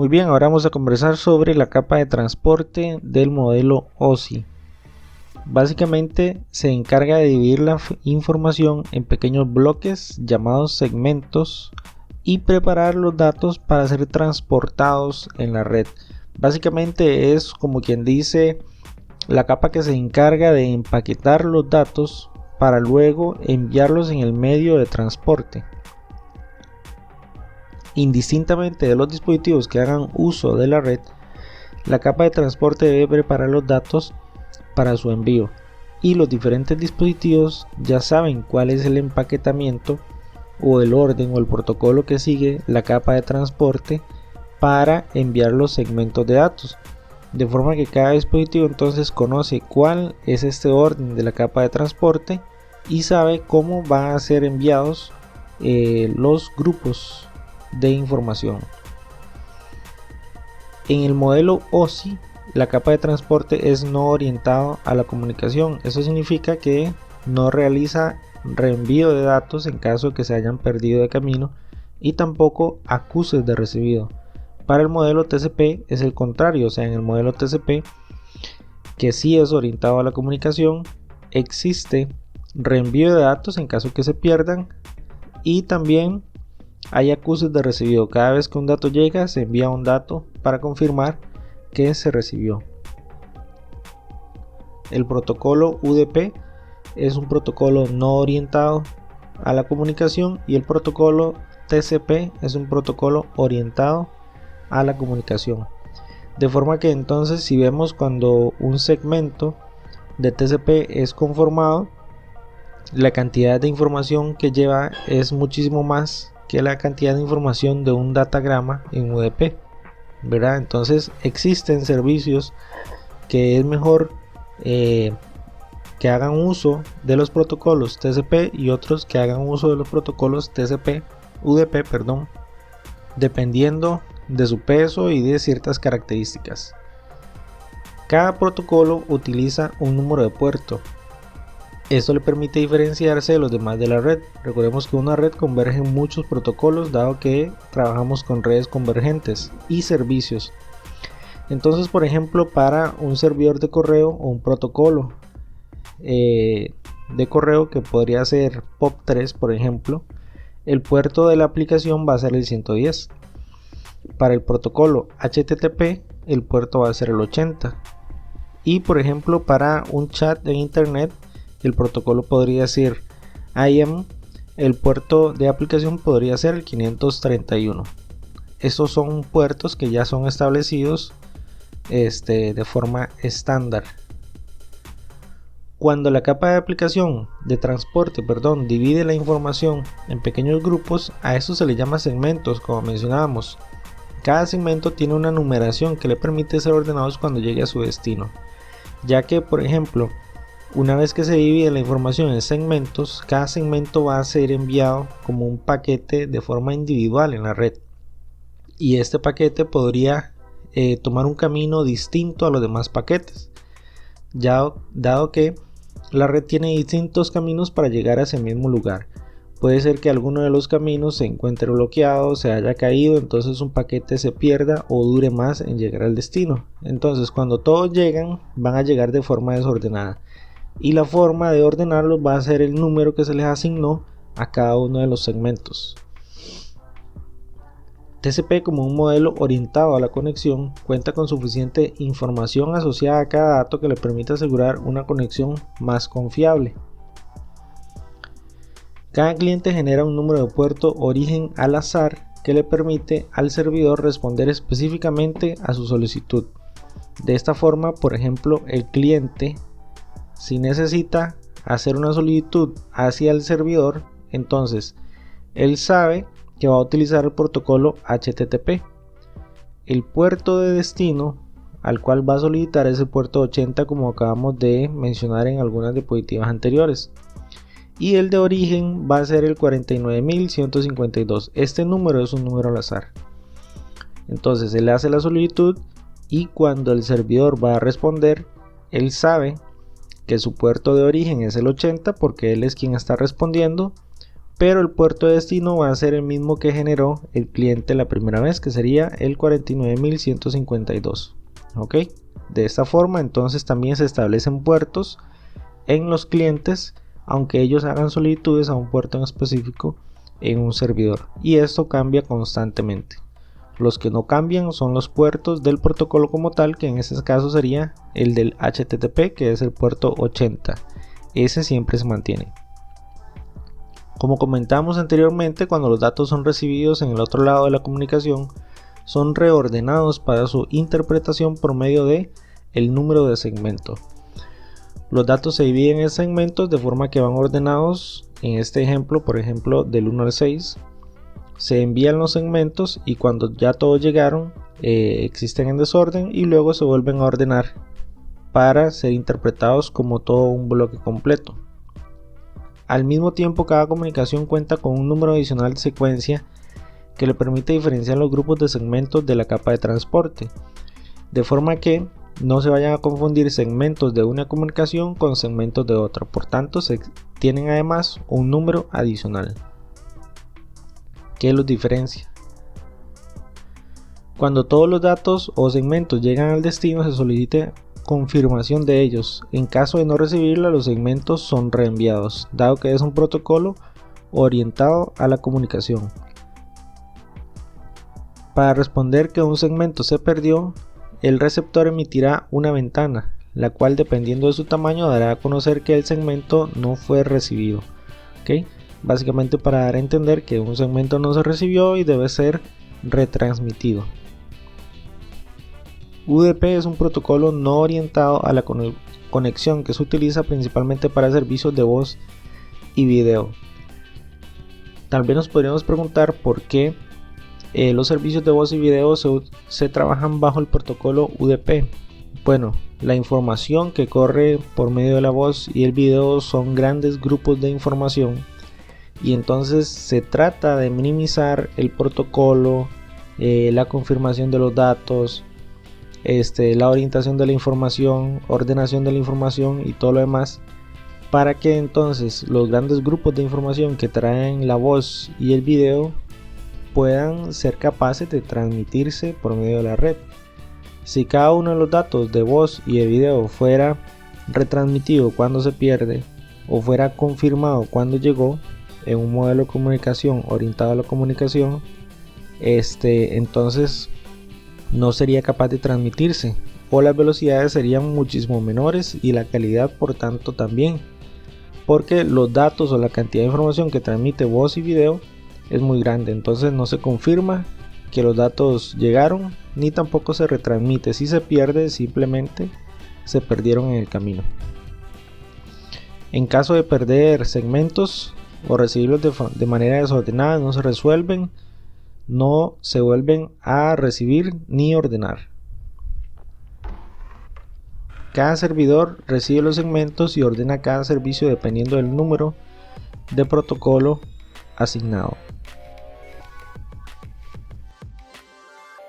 Muy bien, ahora vamos a conversar sobre la capa de transporte del modelo OSI. Básicamente se encarga de dividir la información en pequeños bloques llamados segmentos y preparar los datos para ser transportados en la red. Básicamente es como quien dice la capa que se encarga de empaquetar los datos para luego enviarlos en el medio de transporte. Indistintamente de los dispositivos que hagan uso de la red, la capa de transporte debe preparar los datos para su envío, y los diferentes dispositivos ya saben cuál es el empaquetamiento o el orden o el protocolo que sigue la capa de transporte para enviar los segmentos de datos, de forma que cada dispositivo entonces conoce cuál es este orden de la capa de transporte y sabe cómo van a ser enviados los grupos de información. En el modelo OSI, la capa de transporte es no orientado a la comunicación. Eso significa que no realiza reenvío de datos en caso de que se hayan perdido de camino y tampoco acuses de recibido. Para el modelo TCP es el contrario, o sea, en el modelo TCP, que sí es orientado a la comunicación, existe reenvío de datos en caso que se pierdan y también hay acuses de recibido. Cada vez que un dato llega, se envía un dato para confirmar que se recibió. El protocolo UDP es un protocolo no orientado a la comunicación y el protocolo TCP es un protocolo orientado a la comunicación. De forma que entonces, si vemos cuando un segmento de TCP es conformado, la cantidad de información que lleva es muchísimo más que la cantidad de información de un datagrama en UDP, ¿verdad? Entonces existen servicios que es mejor que hagan uso de los protocolos TCP y otros que hagan uso de los protocolos UDP, dependiendo de su peso y de ciertas características. Cada protocolo utiliza un número de puerto. Esto le permite diferenciarse de los demás de la red. Recordemos que una red converge en muchos protocolos, dado que trabajamos con redes convergentes y servicios. Entonces, por ejemplo, para un servidor de correo o un protocolo de correo que podría ser POP3, por ejemplo, el puerto de la aplicación va a ser el 110. Para el protocolo HTTP, el puerto va a ser el 80. Y por ejemplo, para un chat en internet, el protocolo podría ser IM, el puerto de aplicación podría ser el 531. Estos son puertos que ya son establecidos de forma estándar. Cuando la capa de aplicación de transporte, divide la información en pequeños grupos, a eso se le llama segmentos, como mencionábamos. Cada segmento tiene una numeración que le permite ser ordenados cuando llegue a su destino, ya que, por ejemplo, una vez que se divide la información en segmentos, cada segmento va a ser enviado como un paquete de forma individual en la red. Y este paquete podría tomar un camino distinto a los demás paquetes, dado que la red tiene distintos caminos para llegar a ese mismo lugar. Puede ser que alguno de los caminos se encuentre bloqueado, se haya caído, entonces un paquete se pierda o dure más en llegar al destino. Entonces, cuando todos llegan, van a llegar de forma desordenada. Y la forma de ordenarlos va a ser el número que se les asignó a cada uno de los segmentos. TCP, como un modelo orientado a la conexión, cuenta con suficiente información asociada a cada dato que le permite asegurar una conexión más confiable. Cada cliente genera un número de puerto origen al azar que le permite al servidor responder específicamente a su solicitud. De esta forma, por ejemplo, el cliente, si necesita hacer una solicitud hacia el servidor, entonces él sabe que va a utilizar el protocolo HTTP. El puerto de destino al cual va a solicitar es el puerto 80, como acabamos de mencionar en algunas diapositivas anteriores. Y el de origen va a ser el 49152. Este número es un número al azar. Entonces él hace la solicitud y cuando el servidor va a responder, él sabe que su puerto de origen es el 80 porque él es quien está respondiendo, pero el puerto de destino va a ser el mismo que generó el cliente la primera vez, que sería el 49152. ¿Ok? De esta forma entonces también se establecen puertos en los clientes, aunque ellos hagan solicitudes a un puerto en específico en un servidor, y esto cambia constantemente. Los que no cambian son los puertos del protocolo como tal, que en este caso sería el del HTTP, que es el puerto 80. Ese siempre se mantiene. Como comentamos anteriormente, cuando los datos son recibidos en el otro lado de la comunicación, son reordenados para su interpretación por medio de el número de segmento. Los datos se dividen en segmentos de forma que van ordenados. En este ejemplo, por ejemplo, del 1 al 6, se envían los segmentos y cuando ya todos llegaron, existen en desorden y luego se vuelven a ordenar para ser interpretados como todo un bloque completo. Al mismo tiempo, cada comunicación cuenta con un número adicional de secuencia que le permite diferenciar los grupos de segmentos de la capa de transporte, de forma que no se vayan a confundir segmentos de una comunicación con segmentos de otra. Por tanto, se tienen además un número adicional que los diferencia. Cuando todos los datos o segmentos llegan al destino, se solicita confirmación de ellos. En caso de no recibirla, los segmentos son reenviados, dado que es un protocolo orientado a la comunicación. Para responder que un segmento se perdió, el receptor emitirá una ventana, la cual, dependiendo de su tamaño, dará a conocer que el segmento no fue recibido. ¿Okay? Básicamente para dar a entender que un segmento no se recibió y debe ser retransmitido. UDP es un protocolo no orientado a la conexión que se utiliza principalmente para servicios de voz y video. Tal vez nos podríamos preguntar por qué los servicios de voz y video se trabajan bajo el protocolo UDP. Bueno, la información que corre por medio de la voz y el video son grandes grupos de información, y entonces se trata de minimizar el protocolo, la confirmación de los datos, la orientación de la información, ordenación de la información y todo lo demás, para que entonces los grandes grupos de información que traen la voz y el video puedan ser capaces de transmitirse por medio de la red. Si cada uno de los datos de voz y de video fuera retransmitido cuando se pierde o fuera confirmado cuando llegó en un modelo de comunicación orientado a la comunicación, entonces no sería capaz de transmitirse, o las velocidades serían muchísimo menores y la calidad por tanto también, porque los datos o la cantidad de información que transmite voz y video es muy grande, entonces no se confirma que los datos llegaron ni tampoco se retransmite. Si se pierde, simplemente se perdieron en el camino. En caso de perder segmentos o recibirlos de manera desordenada, no se resuelven, no se vuelven a recibir ni ordenar. Cada servidor recibe los segmentos y ordena cada servicio dependiendo del número de protocolo asignado.